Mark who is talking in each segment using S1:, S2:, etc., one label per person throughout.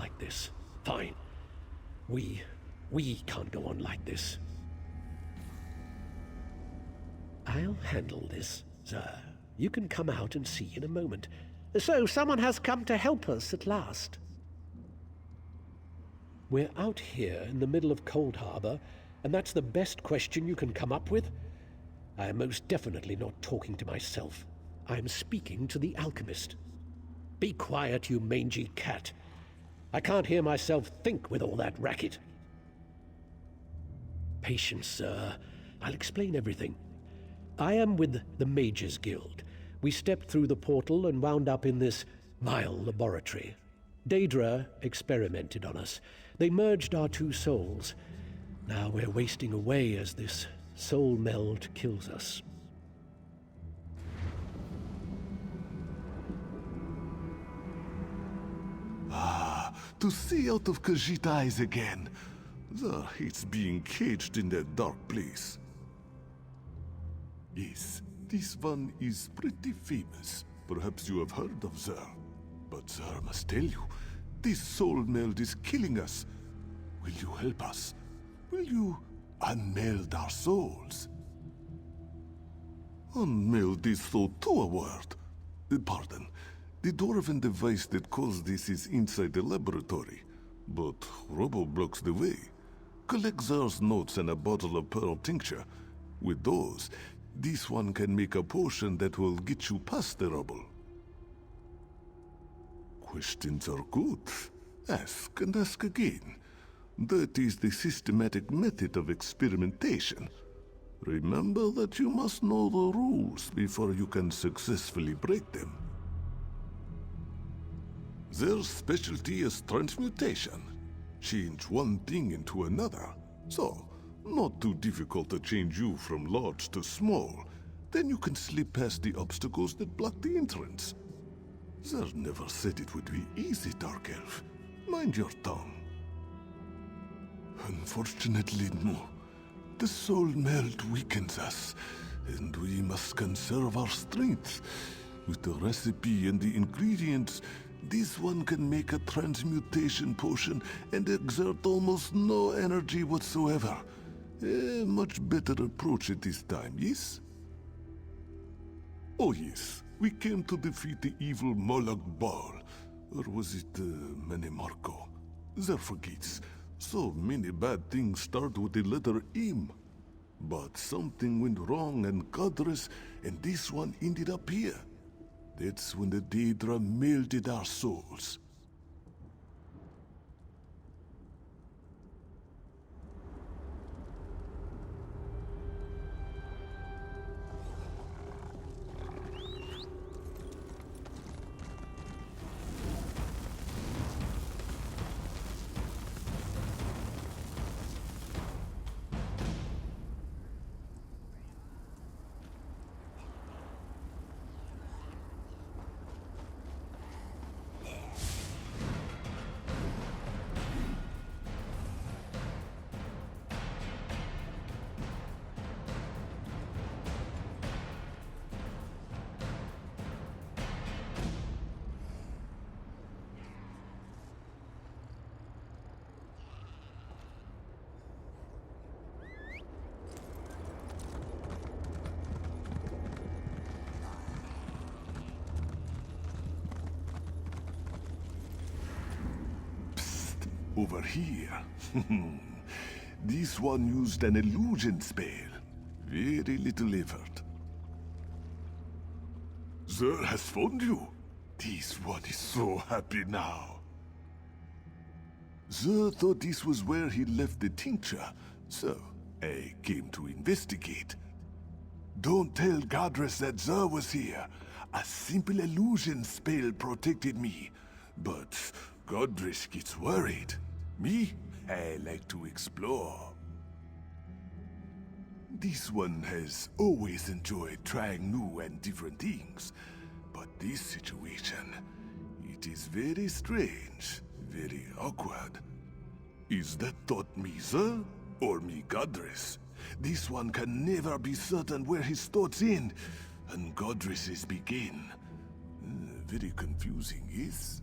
S1: like this. Fine. We can't go on like this. I'll handle this, sir. You can come out and see in a moment.
S2: So someone has come to help us at last.
S1: We're out here in the middle of Coldharbour, and that's the best question you can come up with? I am most definitely not talking to myself. I am speaking to the alchemist. Be quiet, you mangy cat. I can't hear myself think with all that racket. Patience, sir. I'll explain everything. I am with the Mages Guild. We stepped through the portal and wound up in this vile laboratory. Daedra experimented on us. They merged our two souls. Now we're wasting away as this soul meld kills us.
S3: To see out of Khajiit eyes again. Zar hates being caged in that dark place. Yes, this one is pretty famous. Perhaps you have heard of Zar. But Zar must tell you, this soul meld is killing us. Will you help us? Will you unmeld our souls? Unmeld is so to a word. Pardon. The dwarven device that caused this is inside the laboratory, but Robo blocks the way. Collect Zar's notes and a bottle of pearl tincture. With those, this one can make a potion that will get you past the rubble. Questions are good. Ask and ask again. That is the systematic method of experimentation. Remember that you must know the rules before you can successfully break them. Their specialty is transmutation. Change one thing into another. So, not too difficult to change you from large to small. Then you can slip past the obstacles that block the entrance. Zer never said it would be easy, Dark Elf. Mind your tongue. Unfortunately, no. The soul meld weakens us, and we must conserve our strength. With the recipe and the ingredients, this one can make a transmutation potion and exert almost no energy whatsoever. A much better approach at this time, yes? Oh yes, we came to defeat the evil Moloch Baal. Or was it Menemarco? Zer forgets. So many bad things start with the letter M. But something went wrong and Godress, and this one ended up here. That's when the Daedra melded our souls. Over here. This one used an illusion spell. Very little effort. Zer has found you. This one is so happy now. Zer thought this was where he left the tincture, so I came to investigate. Don't tell Godress that Zer was here. A simple illusion spell protected me. But Godress gets worried. Me? I like to explore. This one has always enjoyed trying new and different things. But this situation, it is very strange, very awkward. Is that thought me, sir? Or me, Godress? This one can never be certain where his thoughts end, and Godress's begin. Very confusing, yes?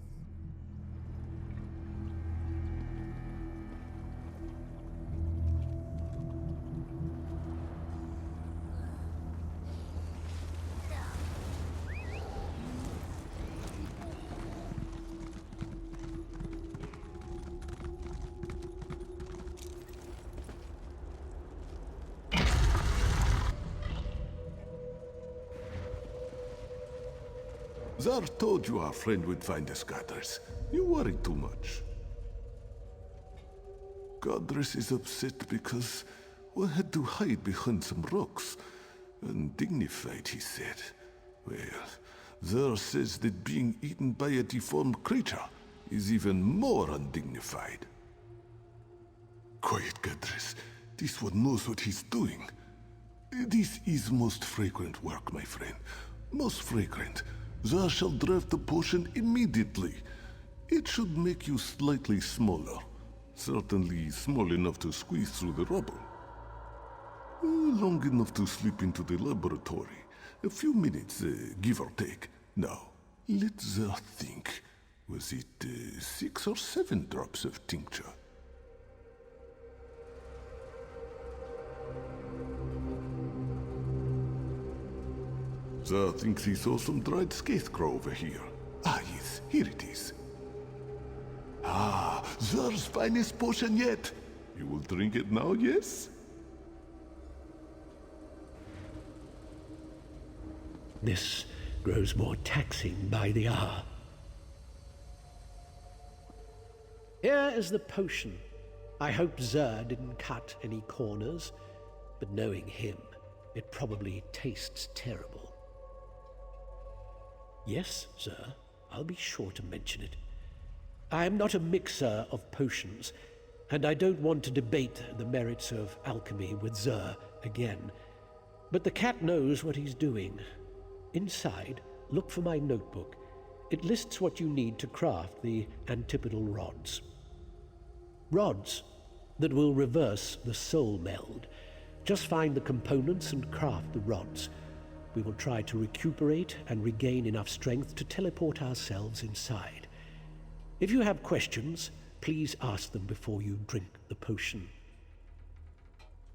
S3: Zar told you our friend would find us, Godress. You worry too much. Godress is upset because we had to hide behind some rocks. Undignified, he said. Well, Zar says that being eaten by a deformed creature is even more undignified. Quiet, Godress. This one knows what he's doing. This is most fragrant work, my friend. Most fragrant. Zar shall draft the potion immediately. It should make you slightly smaller. Certainly small enough to squeeze through the rubble. Long enough to slip into the laboratory. A few minutes, give or take. Now, let Zar think. Was it 6 or 7 drops of tincture? Zar thinks he saw some dried scarecrow over here. Ah, yes, here it is. Ah, Zar's finest potion yet. You will drink it now, yes?
S1: This grows more taxing by the hour.
S2: Here is the potion. I hope Zer didn't cut any corners, but knowing him, it probably tastes terrible.
S1: Yes, sir. I'll be sure to mention it. I am not a mixer of potions, and I don't want to debate the merits of alchemy with Zer again. But the cat knows what he's doing. Inside, look for my notebook. It lists what you need to craft the antipodal rods. Rods that will reverse the soul meld. Just find the components and craft the rods. We will try to recuperate and regain enough strength to teleport ourselves inside. If you have questions, please ask them before you drink the potion.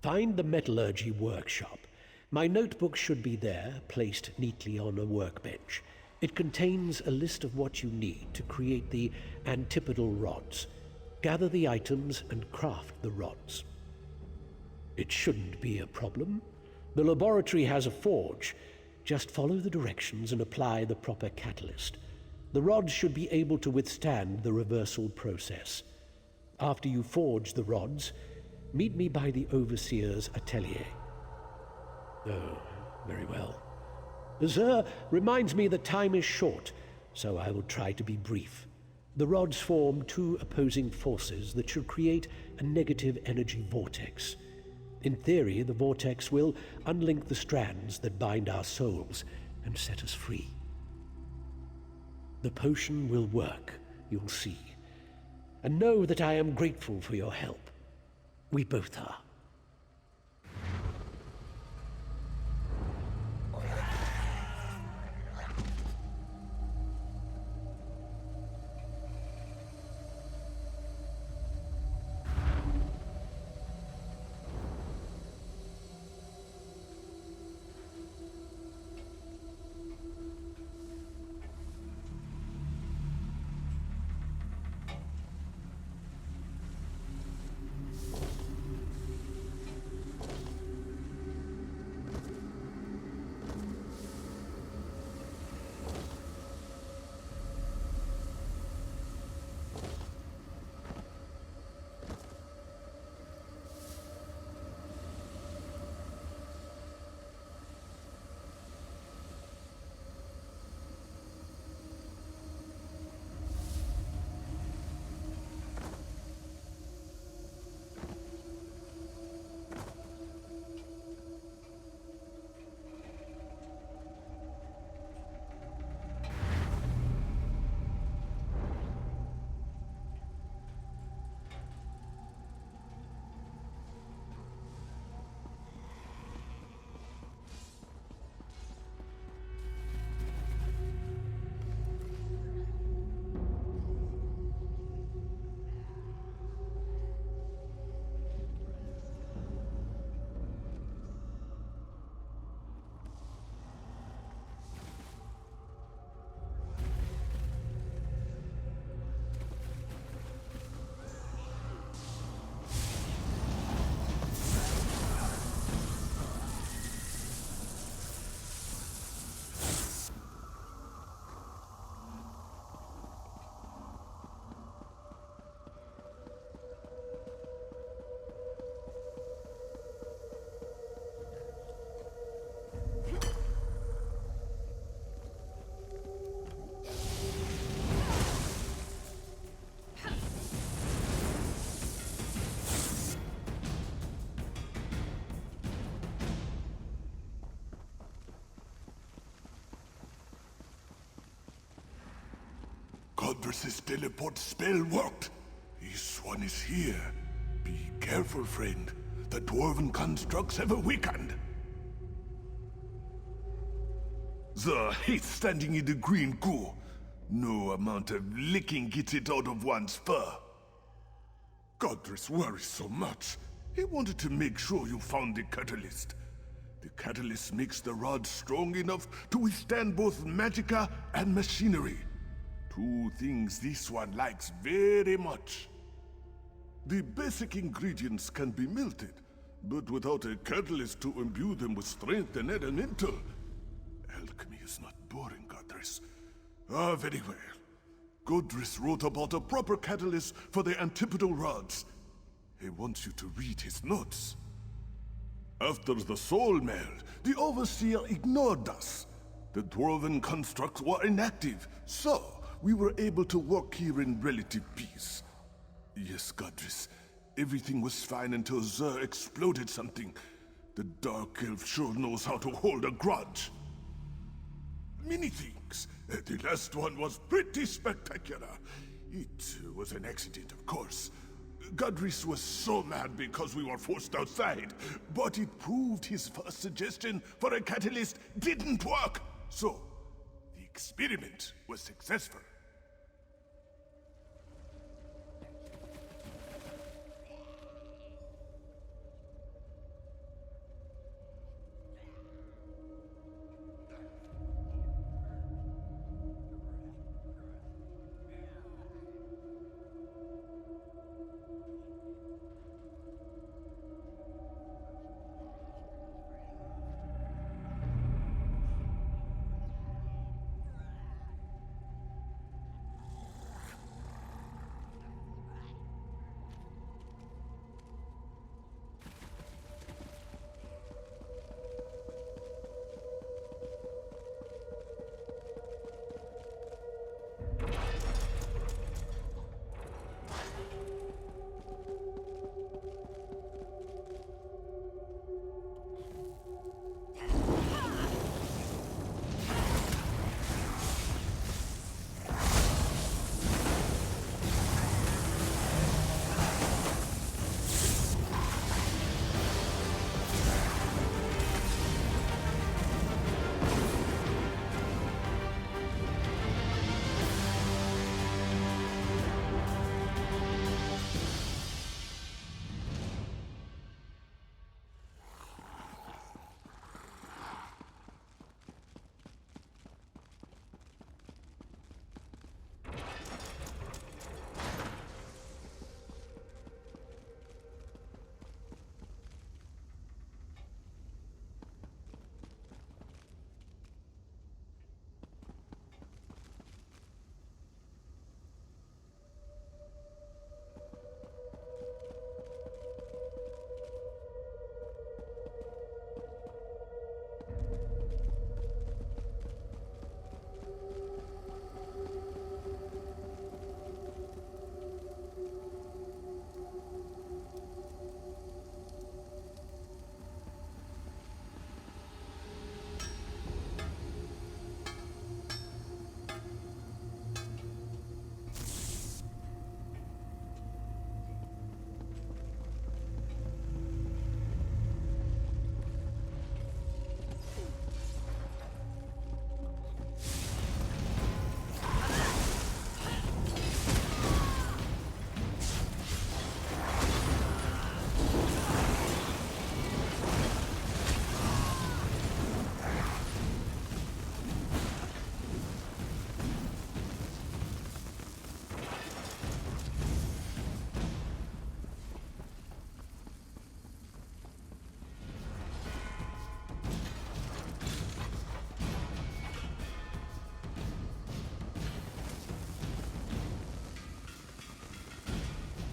S1: Find the metallurgy workshop. My notebook should be there, placed neatly on a workbench. It contains a list of what you need to create the antipodal rods. Gather the items and craft the rods. It shouldn't be a problem. The laboratory has a forge. Just follow the directions and apply the proper catalyst. The rods should be able to withstand the reversal process. After you forge the rods, meet me by the overseer's atelier. Oh, very well. Zer reminds me that time is short, so I will try to be brief. The rods form 2 opposing forces that should create a negative energy vortex. In theory, the vortex will unlink the strands that bind our souls and set us free. The potion will work, you'll see. And know that I am grateful for your help. We both are.
S3: Godress's teleport spell worked. This one is here. Be careful, friend. The dwarven constructs have awakened. The hate standing in the green goo. No amount of licking gets it out of one's fur. Godress worries so much. He wanted to make sure you found the catalyst. The catalyst makes the rod strong enough to withstand both magicka and machinery. Two things this one likes very much. The basic ingredients can be melted, but without a catalyst to imbue them with strength and elemental, alchemy is not boring, Godress. Ah, very well. Godress wrote about a proper catalyst for the antipodal rods. He wants you to read his notes. After the Soul-Meld, the Overseer ignored us. The dwarven constructs were inactive, so we were able to work here in relative peace. Yes, Godress, everything was fine until Zer exploded something. The Dark Elf sure knows how to hold a grudge. Many things. The last one was pretty spectacular. It was an accident, of course. Godress was so mad because we were forced outside, but it proved his first suggestion for a catalyst didn't work. So, the experiment was successful.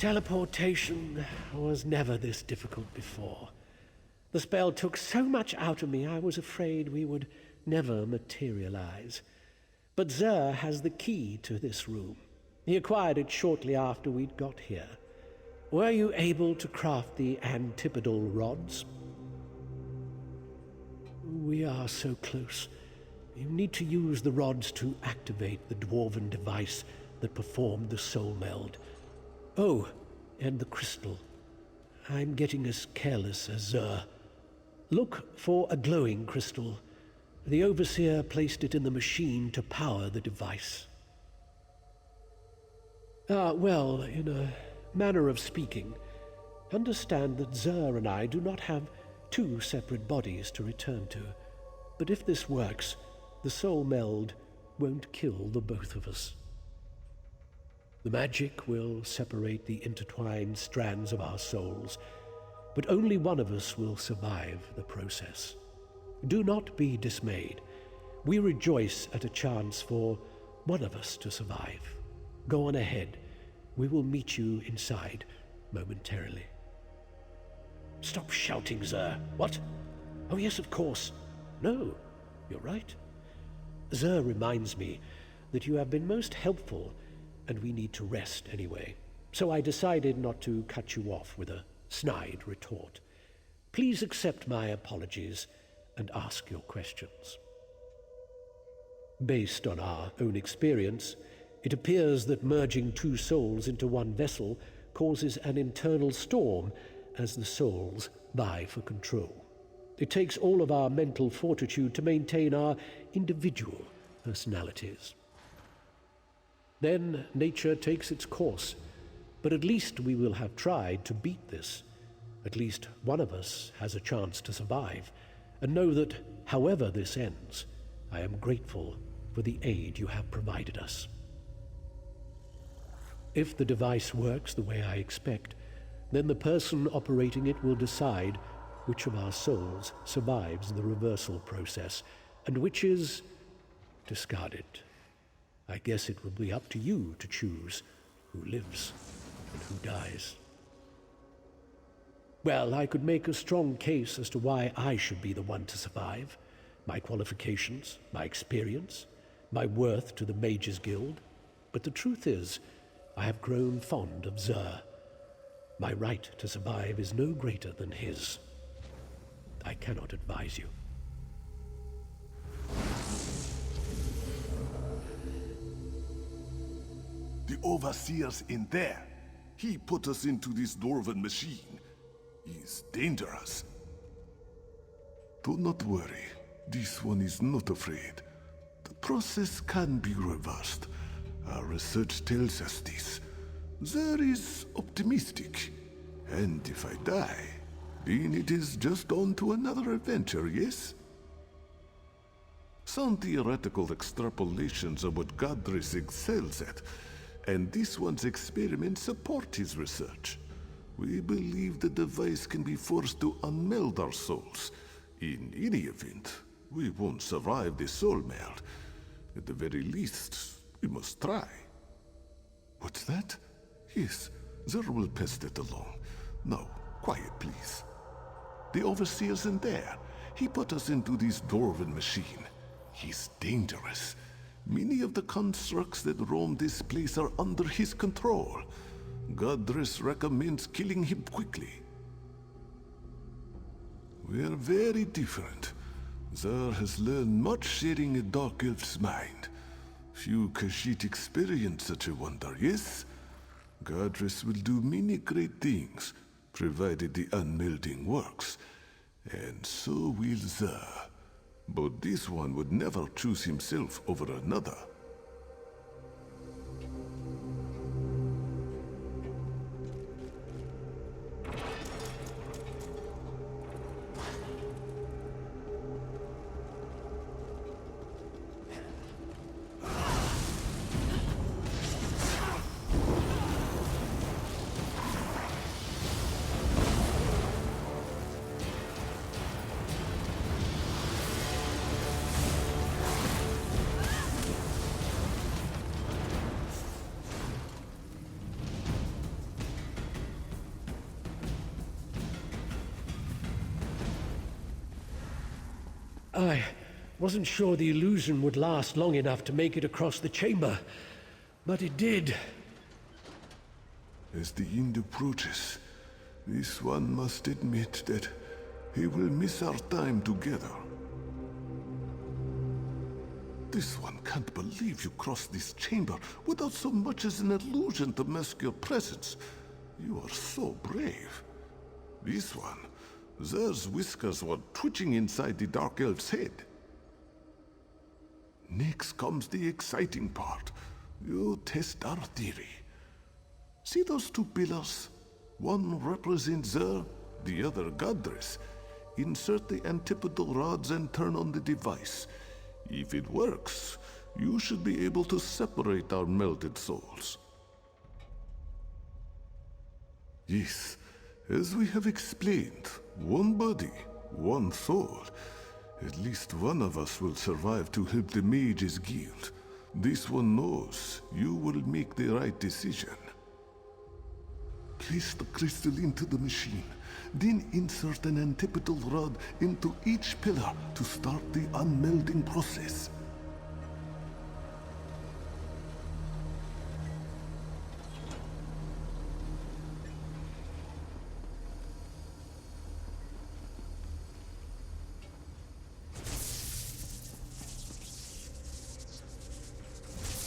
S1: Teleportation was never this difficult before. The spell took so much out of me I was afraid we would never materialize. But Zer has the key to this room. He acquired it shortly after we'd got here. Were you able to craft the antipodal rods? We are so close. You need to use the rods to activate the dwarven device that performed the soul meld. Oh, and the crystal. I'm getting as careless as Zer. Look for a glowing crystal. The Overseer placed it in the machine to power the device. Well, in a manner of speaking, understand that Zer and I do not have two separate bodies to return to. But if this works, the soul meld won't kill the both of us. The magic will separate the intertwined strands of our souls, but only one of us will survive the process. Do not be dismayed. We rejoice at a chance for one of us to survive. Go on ahead. We will meet you inside momentarily. Stop shouting, Zer. What? Oh, yes, of course. No, you're right. Zer reminds me that you have been most helpful, and we need to rest anyway. So I decided not to cut you off with a snide retort. Please accept my apologies and ask your questions. Based on our own experience, it appears that merging two souls into one vessel causes an internal storm as the souls vie for control. It takes all of our mental fortitude to maintain our individual personalities. Then nature takes its course, but at least we will have tried to beat this. At least one of us has a chance to survive, and know that, however this ends, I am grateful for the aid you have provided us. If the device works the way I expect, then the person operating it will decide which of our souls survives the reversal process, and which is discarded. I guess it will be up to you to choose who lives and who dies. Well, I could make a strong case as to why I should be the one to survive. My qualifications, my experience, my worth to the Mages Guild. But the truth is, I have grown fond of Zer. My right to survive is no greater than his. I cannot advise you.
S3: The Overseer's in there. He put us into this dwarven machine. He's dangerous. Do not worry. This one is not afraid. The process can be reversed. Our research tells us this. Zer is optimistic. And if I die, then it is just on to another adventure, yes? Some theoretical extrapolations are what Daedric excels at, and this one's experiments support his research. We believe the device can be forced to unmeld our souls. In any event, we won't survive the soul meld. At the very least, we must try. What's that? Yes, Zer will pass that along. Now, quiet, please. The Overseer's in there. He put us into this dwarven machine. He's dangerous. Many of the constructs that roam this place are under his control. Daedric recommends killing him quickly. We're very different. Zer has learned much sharing a dark elf's mind. Few Khajiit experience such a wonder, yes? Daedric will do many great things, provided the unmelding works. And so will Zer. But this one would never choose himself over another.
S1: I wasn't sure the illusion would last long enough to make it across the chamber, but it did.
S3: As the end approaches, this one must admit that he will miss our time together. This one can't believe you crossed this chamber without so much as an illusion to mask your presence. You are so brave. This one, Zer's whiskers were twitching inside the Dark Elf's head. Next comes the exciting part. You test our theory. See those two pillars? One represents Zer, the other Godress. Insert the antipodal rods and turn on the device. If it works, you should be able to separate our melted souls. Yes, as we have explained, one body, one soul. At least one of us will survive to help the Mage's Guild. This one knows you will make the right decision. Place the crystal into the machine, then insert an antipodal rod into each pillar to start the unmelding process.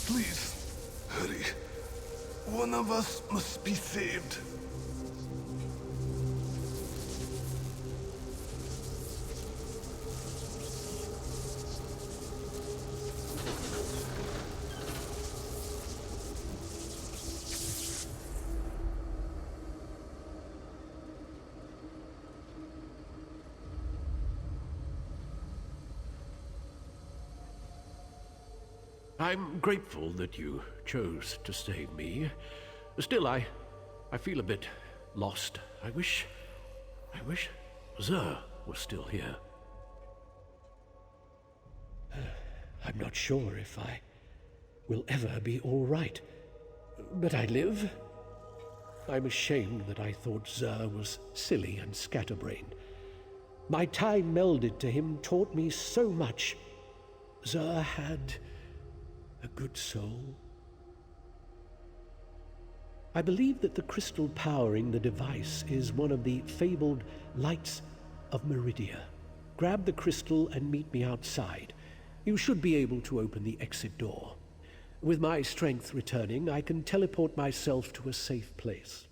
S3: Please, hurry. One of us must be saved.
S1: I'm grateful that you chose to save me. Still, I feel a bit lost. I wish Zer was still here.
S2: I'm not sure if I will ever be all right. But I live. I'm ashamed that I thought Zer was silly and scatterbrained. My time melded to him taught me so much. Zer had a good soul. I believe that the crystal powering the device is one of the fabled lights of Meridia. Grab the crystal and meet me outside. You should be able to open the exit door. With my strength returning, I can teleport myself to a safe place.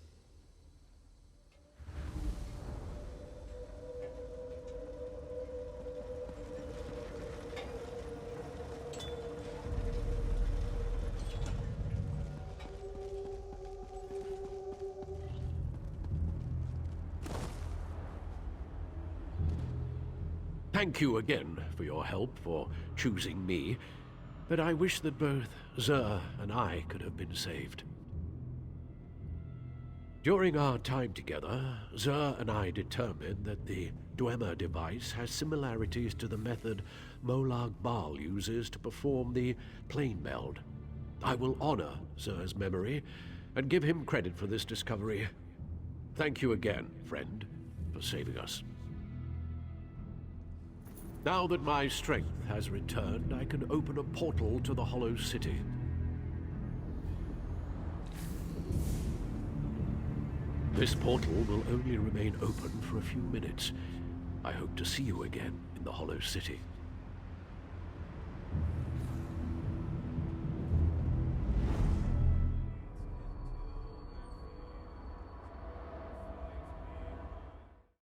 S1: Thank you again for your help, for choosing me, but I wish that both Zer and I could have been saved. During our time together, Zer and I determined that the Dwemer device has similarities to the method Molag Bal uses to perform the plane meld. I will honor Zer's memory and give him credit for this discovery. Thank you again, friend, for saving us. Now that my strength has returned, I can open a portal to the Hollow City. This portal will only remain open for a few minutes. I hope to see you again in the Hollow City.